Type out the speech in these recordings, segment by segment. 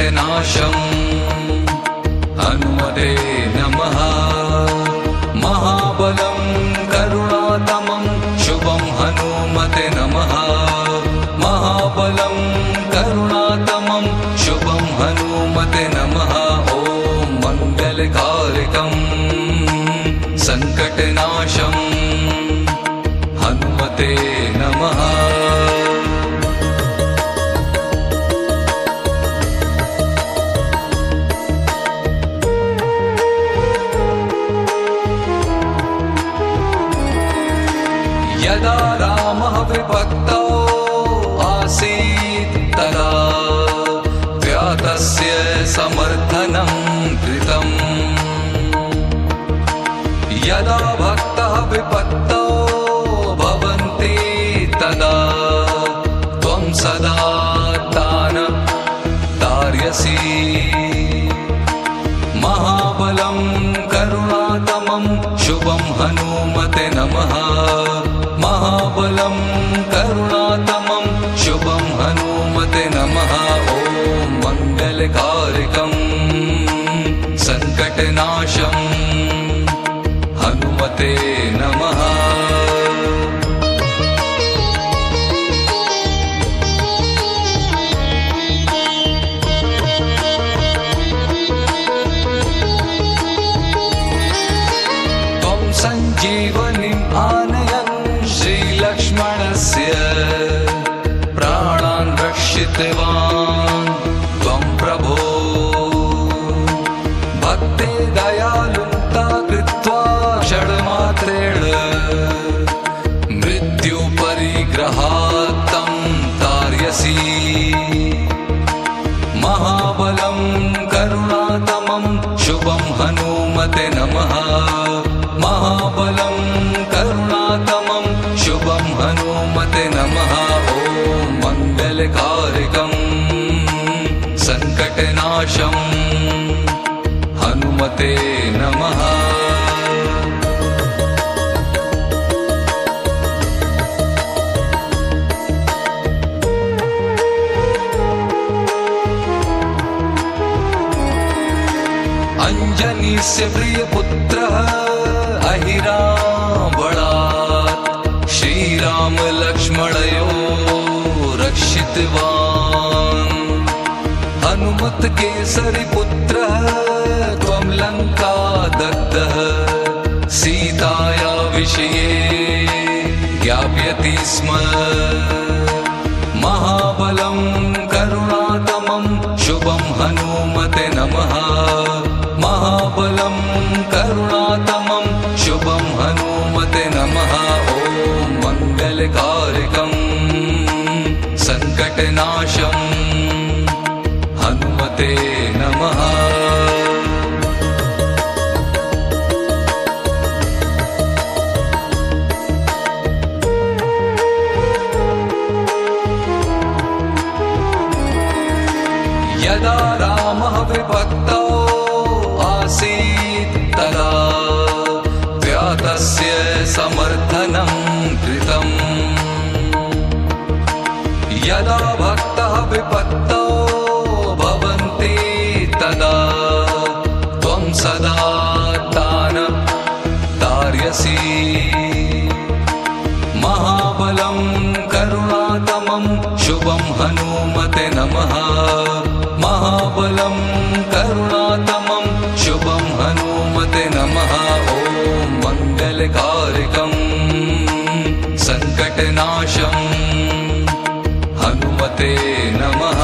सङ्कटनाशम् हनुमते नमः। महाबलं करुणातमं शुभं हनुमते नमः। महाबलं करुणातमं शुभं हनुमते नमः। ॐ मङ्गलकारिकं सङ्कटनाशं हनुमते नमः। यदा रामः विभक्तो आसीत् तदा व्यातस्य समर्थनं कृतम्। यदा भक्तः विपत्तौ भवन्ति तदा त्वं सदा तान् तारयसि। महाबलं करुणातमं शुभं हनुमते नमः। महाबलं करुणातमं शुभं हनुमते नमः। ॐ मङ्गलकारिकं सङ्कटनाशं हनुमते नमः। त्वं सञ्जीवनीम् आनयन् श्रीलक्ष्मणस्य प्राणान् रक्षितवान् त्वं प्रभो। भक्ते दयालुता कृत्वा षड्मात्रेण मृत्युपरिग्रहात् तं तारयसि। महाबलं करुणातमं शुभं हनुमते नमः। महाबलं करुणातमं शुभं हनुमते नमः। ॐ मङ्गलकारिकं सङ्कटनाशं हनुमते नमः। अञ्जनीस्य प्रियपुत्रः अहिरावणात् श्रीरामलक्ष्मणयोः रक्षितवान्। हनुमत केसरी पुत्रः त्वं लङ्का दग्धः सीताया विषये ज्ञापयति स्म। महाबलं करुणातमं शुभं हनुमते नमः। महाबलं करुणातमं शुभं हनुमते नमः। ॐ मङ्गलकारिकं सङ्कटनाशं हनुमते नमः। यदा रामः विभक्तौ आसीत् तदा व्यातस्य समर्थनं कृतम्। यदा भक्तः विपत्तौ भवन्ति तदा त्वं सदा तान् तारयसि। महाबलं करुणातमं शुभं हनुमते नमः। महाबलं करुणातमं शुभं हनुमते नमः। ॐ मङ्गलकारिकं सङ्कटनाशं हनुमते नमः।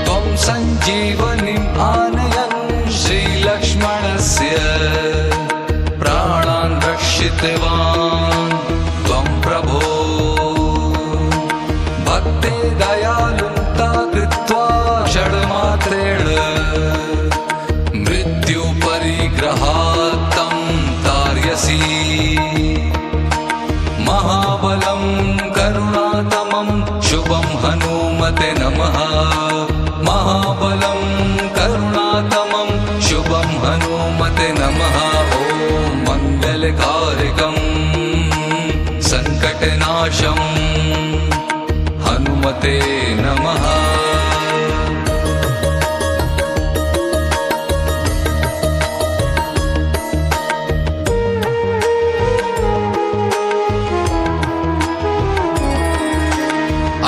त्वं सञ्जीवनीम् आनयन् श्रीलक्ष्मणस्य प्राणान् रक्षितवान् त्वं प्रभो। भक्ते दयालुता कृत्वा षड्मात्रेण मृत्युपरिग्रहात् तं तारयसि। महाबलं करुणातमं शुभं हनुमते नमः। महाबलं करुणातमं शुभं हनुमते नमः।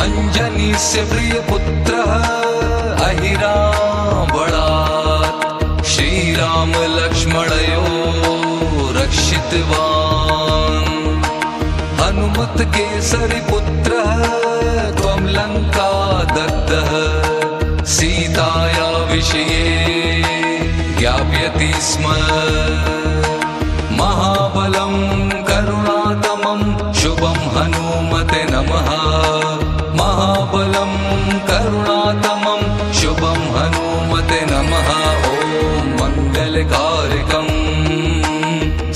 अंजनीस्य प्रियपुत्रः अहिरावणात् श्रीराम लक्ष्मणयो रक्षितवान्। हनुमत केसरी पुत्रः त्वं लंका दग्धः सीताया विषये ज्ञापयति स्म। महाबलं करुणातमं शुभं हनुमते नमः। महाबलं करुणातमं शुभं हनुमते नमः। ॐ मङ्गलकारकं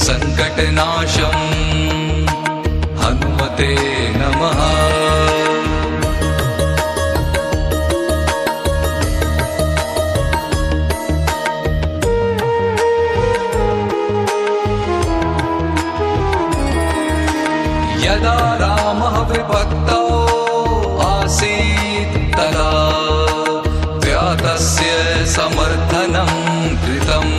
संकटनाशं हनुमते नमः। यदा रामः विभक्तौ आसीत् तदा त्वया तस्य समर्थनं कृतम्।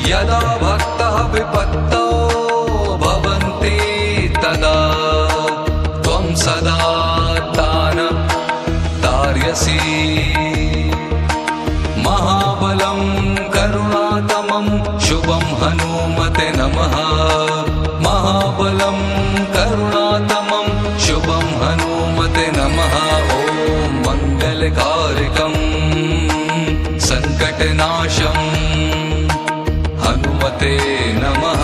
यदा भक्तः विपत्तौ भवन्ति तदा त्वं सदा तान् तारयसि। महाबलं करुणातमं शुभं हनुमते नमः। महाबलं करुणातमं शुभं हनुमते नमः। ॐ मङ्गलकारकं संकटनाशं हनुमते नमः।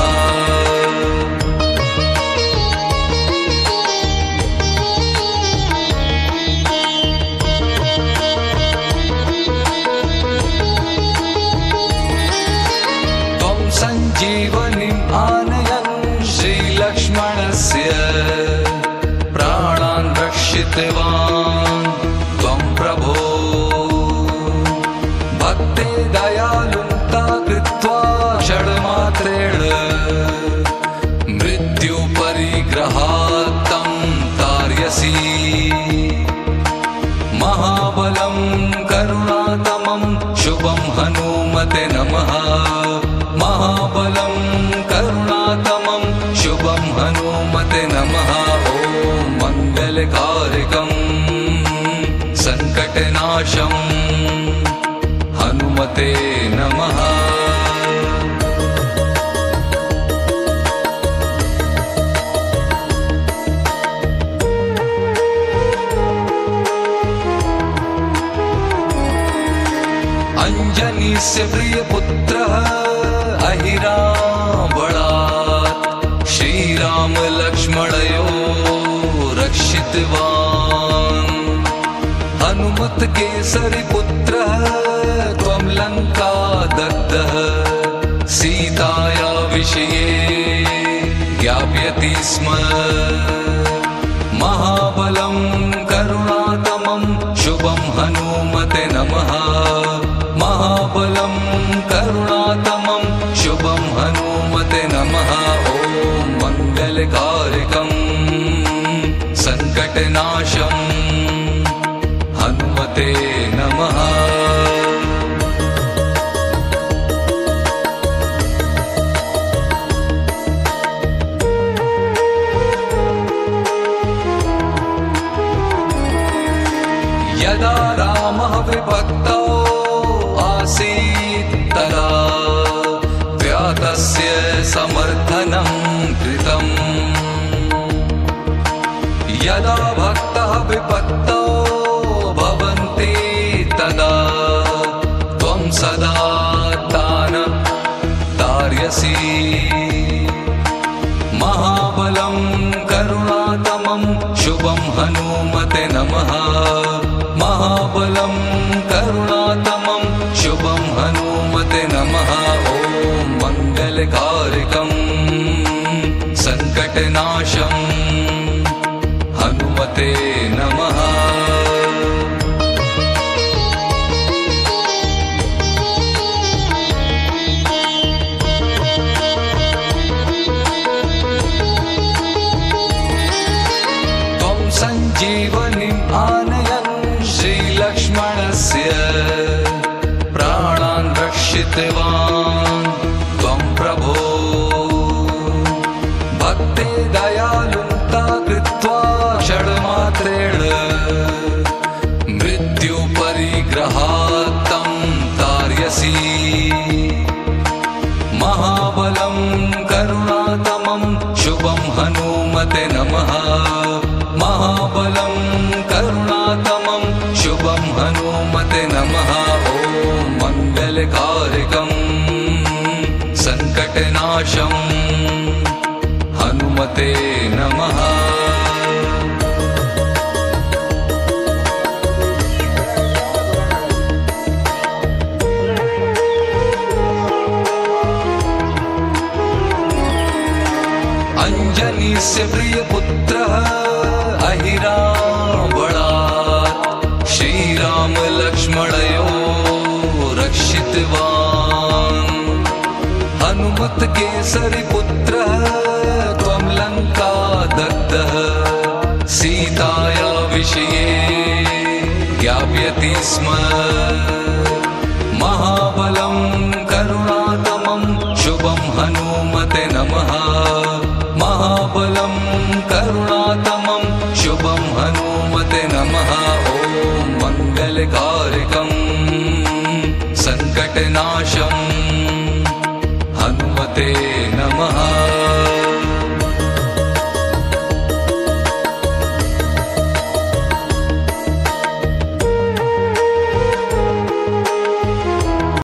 त्वं सञ्जीवनीम् आनयन् श्रीलक्ष्मणस्य प्राणान् रक्षितवान् त्वं प्रभो। भक्ते दयालुता कृत्वा क्षणमात्रेण मृत्युपरिग्रहात् तं तारयसि। महाबलं करुणातमं शुभं हनुमते नमः। महाबलं करुणातमं शुभं हनुमते नमः। ॐ मङ्गलकारकं संकटनाशं हनुमते नमः। अंजनीस्य प्रियपुत्रः अहिरावणात् श्रीराम लक्ष्मणयो रक्षितवान्। हनुमत केसरी पुत्रः त्वं लंका दग्धः सीताया विषये ज्ञापयति स्म। महाबलं करुणातमं शुभं हनुमते नमः। महाबलं करुणातमं शुभं हनुमते नमः। ॐ मङ्गलकारकं संकटनाशं हनुमते नमः। यदा रामः विभक्तौ आसीत् तदा त्वया तस्य समर्थनं कृतम्। यदा भक्तः विपत्तौ भवन्ति तदा त्वं सदा तान् तारयसि। महाबलं करुणातमं शुभं हनुमते नमः। महाबलं करुणातमं शुभं हनुमते नमः। ॐ मङ्गलकारकं संकटनाशं हनुमते नमः। त्वं शक्तिवान् त्वं प्रभो भक्ते दयालुता कृत्वा षड्मात्रेण मृत्युपरिग्रहात् तं तार्यसि महाबलं करुणातमं शुभं हनुमते नमः महाबलं करुणातमं शुभं हनुमते नमः ॐ मङ्गलकारिकं सङ्कटनाशं हनुमते नमः अंजनीस्य प्रियपुत्रः अहिरावणात् श्रीराम लक्ष्मणयोः रक्षितवान् हनुमत केसरी पुत्रः त्वं लङ्का दग्धः सीताया विषये ज्ञापयति स्म महाबलं करुणातमं शुभं हनुमते नमः महाबलं करुणातमं शुभं हनुमते नमः ॐ मङ्गलकारिकं सङ्कटनाशं हनुमते